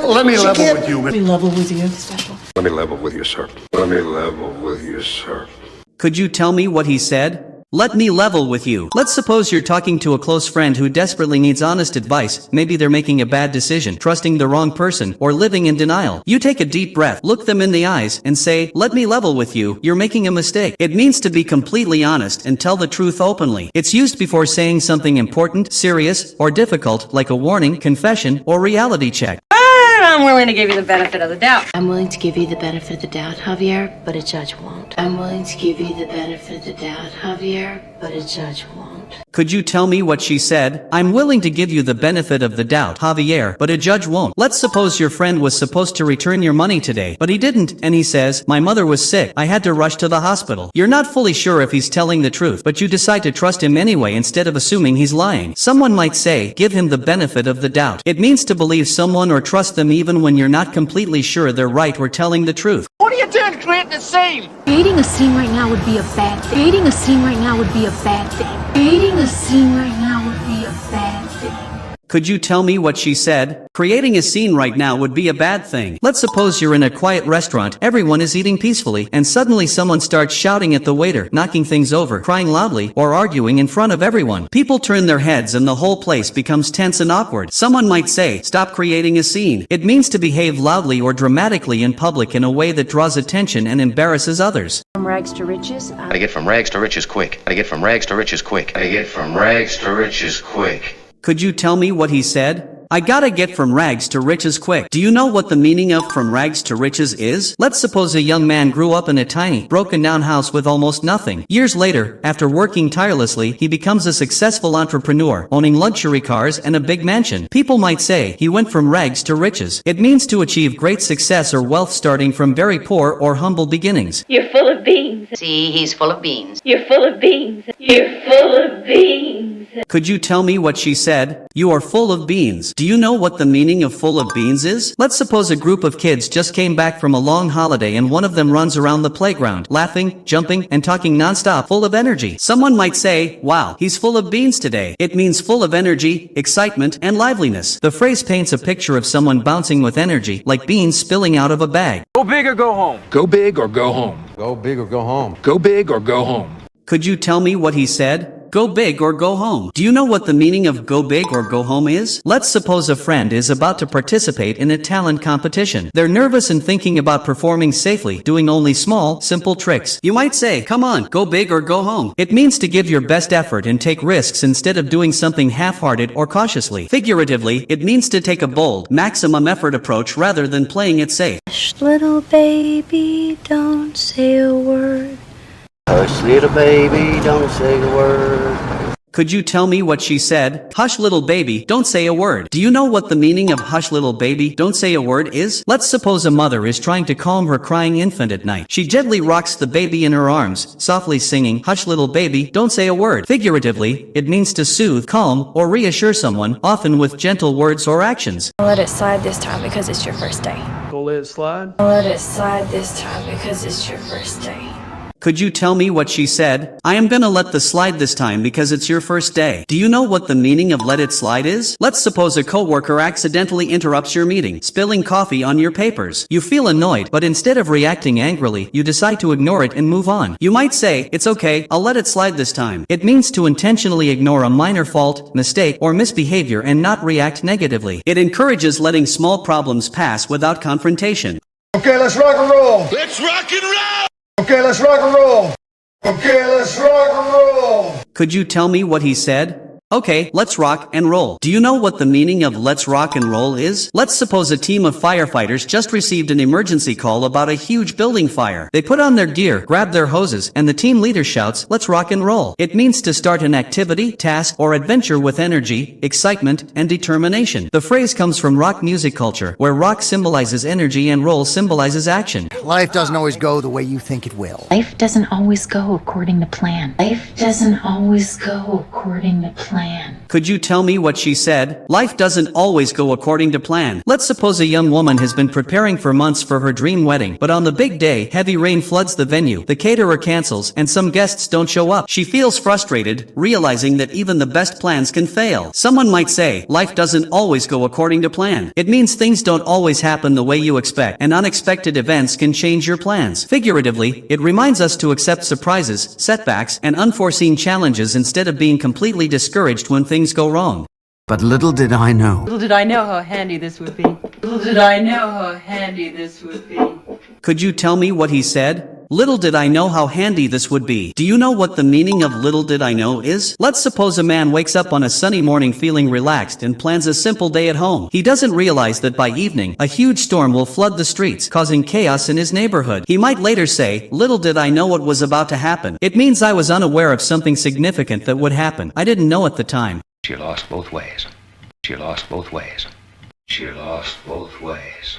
Let me level with you. Let me level with you. Special. Let me level with you, sir. Let me level with you, sir. Could you tell me what he said? Let me level with you. Let's suppose you're talking to a close friend who desperately needs honest advice. Maybe they're making a bad decision, trusting the wrong person, or living in denial. You take a deep breath, look them in the eyes, and say, let me level with you. You're making a mistake. It means to be completely honest and tell the truth openly. It's used before saying something important, serious, or difficult, like a warning, confession, or reality check. I'm willing to give you the benefit of the doubt. I'm willing to give you the benefit of the doubt, Javier, but a judge won't. I'm willing to give you the benefit of the doubt, Javier, but a judge won't. Could you tell me what she said? I'm willing to give you the benefit of the doubt, Javier, but a judge won't. Let's suppose your friend was supposed to return your money today, but he didn't, and he says, my mother was sick. I had to rush to the hospital. You're not fully sure if he's telling the truth, but you decide to trust him anyway instead of assuming he's lying. Someone might say, give him the benefit of the doubt. It means to believe someone or trust them even when you're not completely sure they're right or telling the truth. What are you doing creating a scene? Creating a scene right now would be a bad thing. Creating a scene right now would be a bad thing. Creating a scene right now would be a bad thing. Could you tell me what she said? Creating a scene right now would be a bad thing. Let's suppose you're in a quiet restaurant, everyone is eating peacefully, and suddenly someone starts shouting at the waiter, knocking things over, crying loudly, or arguing in front of everyone. People turn their heads and the whole place becomes tense and awkward. Someone might say, stop creating a scene. It means to behave loudly or dramatically in public in a way that draws attention and embarrasses others. From rags to riches, Gotta get from rags to riches quick. Gotta get from rags to riches quick. Gotta get from rags to riches quick. Could you tell me what he said? I gotta get from rags to riches quick. Do you know what the meaning of from rags to riches is? Let's suppose a young man grew up in a tiny, broken down house with almost nothing. Years later, after working tirelessly, he becomes a successful entrepreneur, owning luxury cars and a big mansion. People might say, he went from rags to riches. It means to achieve great success or wealth starting from very poor or humble beginnings. You're full of beans. see, he's full of beans. You're full of beans. You're full of beans. Could you tell me what she said? You are full of beans. Do you know what the meaning of full of beans is? Let's suppose a group of kids just came back from a long holiday and one of them runs around the playground, laughing, jumping, and talking nonstop, full of energy. Someone might say, wow, he's full of beans today. It means full of energy, excitement, and liveliness. The phrase paints a picture of someone bouncing with energy, like beans spilling out of a bag. Go big or go home. Go big or go home. Go big or go home. Go big or go home. Could you tell me what he said? Go big or go home. Do you know what the meaning of go big or go home is? Let's suppose a friend is about to participate in a talent competition. They're nervous and thinking about performing safely, doing only small, simple tricks. You might say, come on, go big or go home. It means to give your best effort and take risks instead of doing something half-hearted or cautiously. Figuratively, it means to take a bold, maximum effort approach rather than playing it safe. Hush, little baby, don't say a word. Hush, little baby, don't say a word. Could you tell me what she said? Hush, little baby, don't say a word. Do you know what the meaning of hush, little baby, don't say a word is? Let's suppose a mother is trying to calm her crying infant at night. She gently rocks the baby in her arms, softly singing, hush, little baby, don't say a word. Figuratively, it means to soothe, calm, or reassure someone, often with gentle words or actions. I'll let it slide this time because it's your first day. Go let it slide. I'll let it slide this time because it's your first day. Could you tell me what she said? I am gonna let the slide this time because it's your first day. Do you know what the meaning of let it slide is? Let's suppose a coworker accidentally interrupts your meeting, spilling coffee on your papers. You feel annoyed, but instead of reacting angrily, you decide to ignore it and move on. You might say, it's okay, I'll let it slide this time. It means to intentionally ignore a minor fault, mistake, or misbehavior and not react negatively. It encourages letting small problems pass without confrontation. Okay, let's rock and roll. Let's rock and roll! Okay, let's rock and roll. Okay, let's rock and roll. Could you tell me what he said? Okay, let's rock and roll. Do you know what the meaning of let's rock and roll is? Let's suppose a team of firefighters just received an emergency call about a huge building fire. They put on their gear, grab their hoses, and the team leader shouts, let's rock and roll. It means to start an activity, task, or adventure with energy, excitement, and determination. The phrase comes from rock music culture, where rock symbolizes energy and roll symbolizes action. Life doesn't always go the way you think it will. Life doesn't always go according to plan. Life doesn't always go according to plan. Could you tell me what she said? Life doesn't always go according to plan. Let's suppose a young woman has been preparing for months for her dream wedding, but on the big day, heavy rain floods the venue, the caterer cancels, and some guests don't show up. She feels frustrated, realizing that even the best plans can fail. Someone might say, life doesn't always go according to plan. It means things don't always happen the way you expect, and unexpected events can change your plans. Figuratively, it reminds us to accept surprises, setbacks, and unforeseen challenges instead of being completely discouraged when things go wrong. But little did I know. Little did I know how handy this would be. Little did I know how handy this would be. Could you tell me what he said? Little did I know how handy this would be. Do you know what the meaning of little did I know is? Let's suppose a man wakes up on a sunny morning feeling relaxed and plans a simple day at home. He doesn't realize that by evening, a huge storm will flood the streets, causing chaos in his neighborhood. He might later say, little did I know what was about to happen. It means I was unaware of something significant that would happen. I didn't know at the time. She lost both ways. She lost both ways. She lost both ways.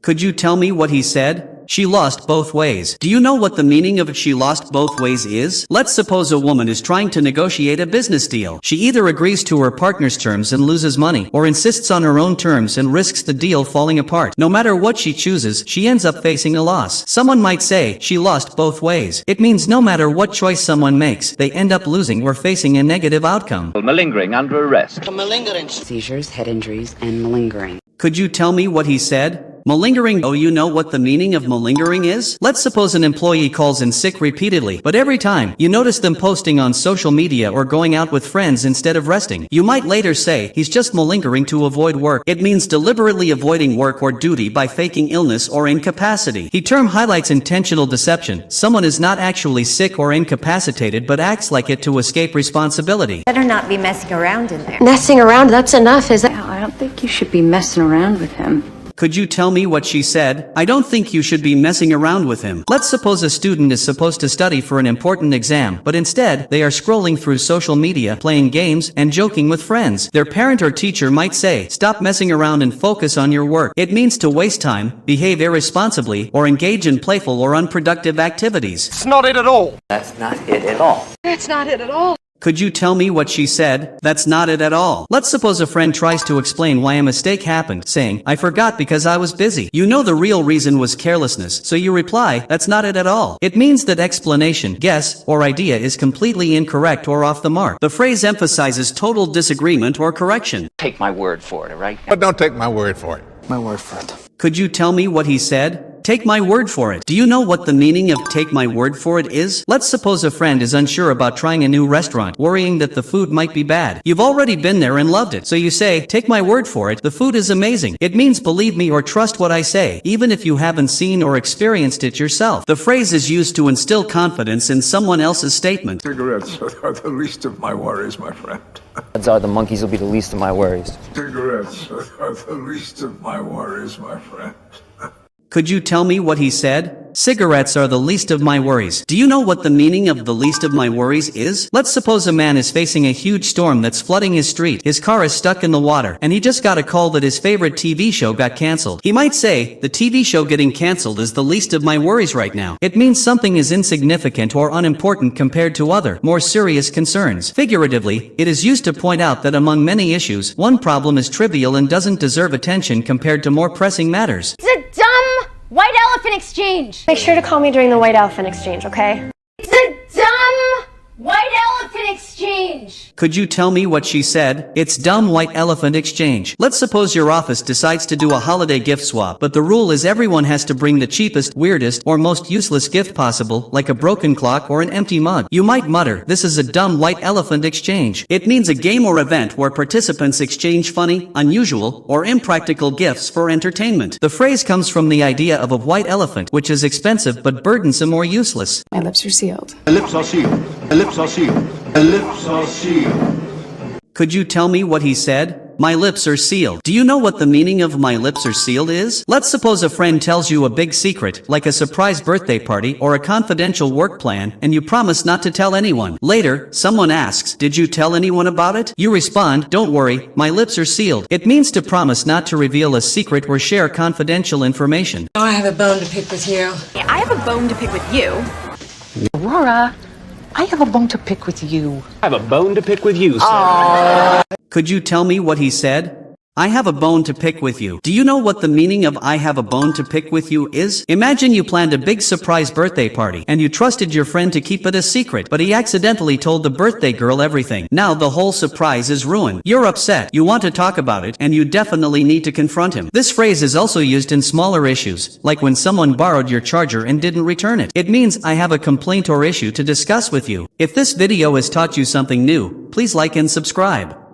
Could you tell me what he said? She lost both ways. Do you know what the meaning of she lost both ways is? Let's suppose a woman is trying to negotiate a business deal. She either agrees to her partner's terms and loses money, or insists on her own terms and risks the deal falling apart. No matter what she chooses, she ends up facing a loss. Someone might say, she lost both ways. It means no matter what choice someone makes, they end up losing or facing a negative outcome. Malingering under arrest. Seizures, head injuries, and malingering. Could you tell me what he said? Malingering. Oh, you know what the meaning of malingering is? Let's suppose an employee calls in sick repeatedly, but every time, you notice them posting on social media or going out with friends instead of resting. You might later say, he's just malingering to avoid work. It means deliberately avoiding work or duty by faking illness or incapacity. The term highlights intentional deception. Someone is not actually sick or incapacitated but acts like it to escape responsibility. Better not be messing around in there. Messing around, that's enough, is it? I don't think you should be messing around with him. Could you tell me what she said? I don't think you should be messing around with him. Let's suppose a student is supposed to study for an important exam, but instead, they are scrolling through social media, playing games, and joking with friends. Their parent or teacher might say, stop messing around and focus on your work. It means to waste time, behave irresponsibly, or engage in playful or unproductive activities. It's not it at all. That's not it at all. That's not it at all. Could you tell me what she said? That's not it at all. Let's suppose a friend tries to explain why a mistake happened, saying, I forgot because I was busy. You know the real reason was carelessness, so you reply, that's not it at all. It means that explanation, guess, or idea is completely incorrect or off the mark. The phrase emphasizes total disagreement or correction. Take my word for it, all right? But don't take my word for it. My word for it. Could you tell me what he said? Take my word for it. Do you know what the meaning of take my word for it is? Let's suppose a friend is unsure about trying a new restaurant, worrying that the food might be bad. You've already been there and loved it, so you say, take my word for it, the food is amazing. It means believe me or trust what I say, even if you haven't seen or experienced it yourself. The phrase is used to instill confidence in someone else's statement. Cigarettes are the least of my worries, my friend. Odds are the monkeys will be the least of my worries. Cigarettes are the least of my worries, my friend. Could you tell me what he said? Cigarettes are the least of my worries. Do you know what the meaning of the least of my worries is? Let's suppose a man is facing a huge storm that's flooding his street. His car is stuck in the water, and he just got a call that his favorite TV show got canceled. He might say, the TV show getting canceled is the least of my worries right now. It means something is insignificant or unimportant compared to other, more serious concerns. Figuratively, it is used to point out that among many issues, one problem is trivial and doesn't deserve attention compared to more pressing matters. It's a dumb white elephant exchange. Make sure to call me during the white elephant exchange, okay? It's a dumb white elephant exchange. Could you tell me what she said? It's dumb white elephant exchange. Let's suppose your office decides to do a holiday gift swap, but the rule is everyone has to bring the cheapest, weirdest, or most useless gift possible, like a broken clock or an empty mug. You might mutter, this is a dumb white elephant exchange. It means a game or event where participants exchange funny, unusual, or impractical gifts for entertainment. The phrase comes from the idea of a white elephant, which is expensive but burdensome or useless. My lips are sealed. My lips are sealed. My lips are sealed. My lips are sealed. Could you tell me what he said? My lips are sealed. Do you know what the meaning of my lips are sealed is? Let's suppose a friend tells you a big secret, like a surprise birthday party or a confidential work plan, and you promise not to tell anyone. Later, someone asks, did you tell anyone about it? You respond, don't worry, my lips are sealed. It means to promise not to reveal a secret or share confidential information. I have a bone to pick with you. I have a bone to pick with you. Aurora, I have a bone to pick with you. I have a bone to pick with you, sir. Could you tell me what he said? I have a bone to pick with you. Do you know what the meaning of I have a bone to pick with you is? Imagine you planned a big surprise birthday party, and you trusted your friend to keep it a secret, but he accidentally told the birthday girl everything. Now the whole surprise is ruined. You're upset, you want to talk about it, and you definitely need to confront him. This phrase is also used in smaller issues, like when someone borrowed your charger and didn't return it. It means I have a complaint or issue to discuss with you. If this video has taught you something new, please like and subscribe.